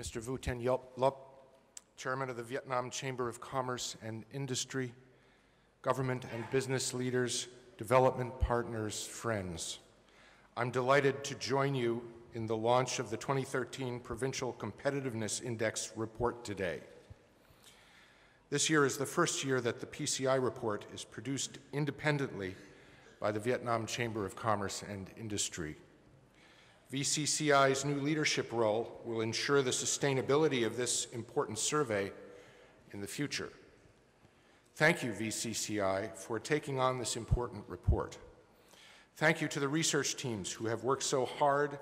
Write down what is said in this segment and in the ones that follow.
Mr. Vu Ten Lop, Chairman of the Vietnam Chamber of Commerce and Industry, government and business leaders, development partners, friends. I'm delighted to join you in the launch of the 2013 Provincial Competitiveness Index report today. This year is the first year that the PCI report is produced independently by the Vietnam Chamber of Commerce and Industry. VCCI's new leadership role will ensure the sustainability of this important survey in the future. Thank you, VCCI, for taking on this important report. Thank you to the research teams who have worked so hard,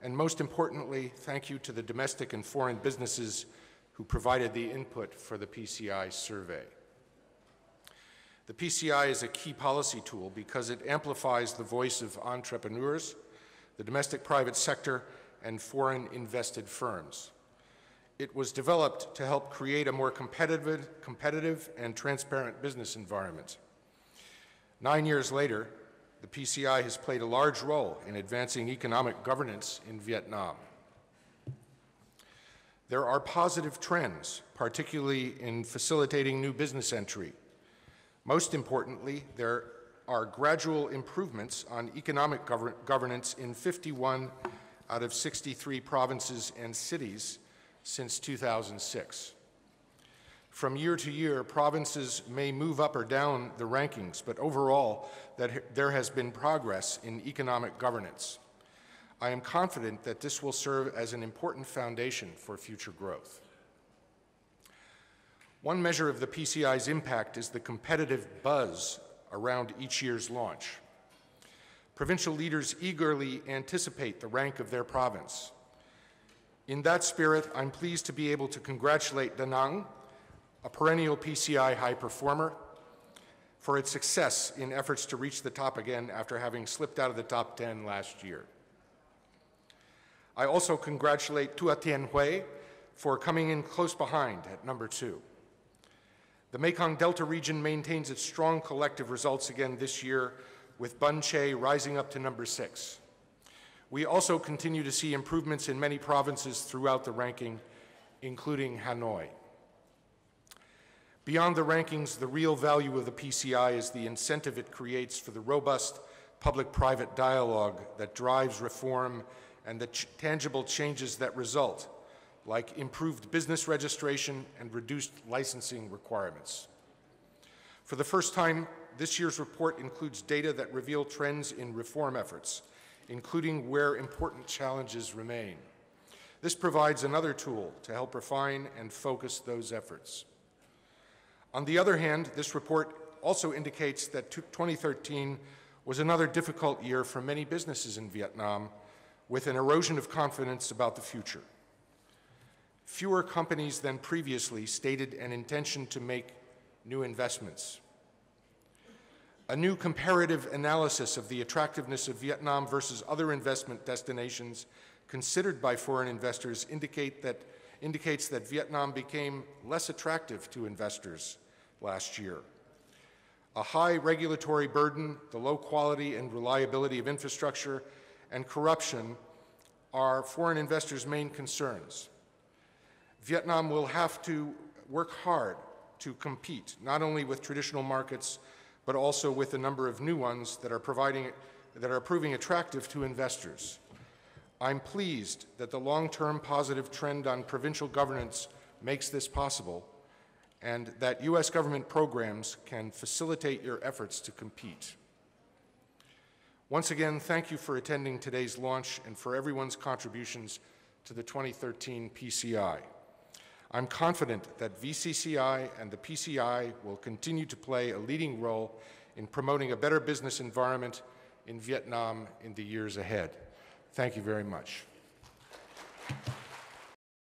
and most importantly, thank you to the domestic and foreign businesses who provided the input for the PCI survey. The PCI is a key policy tool because it amplifies the voice of entrepreneurs, the domestic private sector, and foreign invested firms. It was developed to help create a more competitive and transparent business environment. 9 years later, the PCI has played a large role in advancing economic governance in Vietnam. There are positive trends, particularly in facilitating new business entry. Most importantly, there are gradual improvements on economic governance in 51 out of 63 provinces and cities since 2006. From year to year, provinces may move up or down the rankings, but overall, there has been progress in economic governance. I am confident that this will serve as an important foundation for future growth. One measure of the PCI's impact is the competitive buzz around each year's launch. Provincial leaders eagerly anticipate the rank of their province. In that spirit, I'm pleased to be able to congratulate Da Nang, a perennial PCI high performer, for its success in efforts to reach the top again after having slipped out of the top 10 last year. I also congratulate Tua Tien Hui for coming in close behind at number 2. The Mekong Delta region maintains its strong collective results again this year, with Bun Che rising up to number 6. We also continue to see improvements in many provinces throughout the ranking, including Hanoi. Beyond the rankings, the real value of the PCI is the incentive it creates for the robust public-private dialogue that drives reform and the tangible changes that result, like improved business registration and reduced licensing requirements. For the first time, this year's report includes data that reveal trends in reform efforts, including where important challenges remain. This provides another tool to help refine and focus those efforts. On the other hand, this report also indicates that 2013 was another difficult year for many businesses in Vietnam, with an erosion of confidence about the future. Fewer companies than previously stated an intention to make new investments. A new comparative analysis of the attractiveness of Vietnam versus other investment destinations considered by foreign investors indicates that Vietnam became less attractive to investors last year. A high regulatory burden, the low quality and reliability of infrastructure, and corruption are foreign investors' main concerns. Vietnam will have to work hard to compete, not only with traditional markets, but also with a number of new ones that are proving attractive to investors. I'm pleased that the long-term positive trend on provincial governance makes this possible, and that U.S. government programs can facilitate your efforts to compete. Once again, thank you for attending today's launch and for everyone's contributions to the 2013 PCI. I'm confident that VCCI and the PCI will continue to play a leading role in promoting a better business environment in Vietnam in the years ahead. Thank you very much.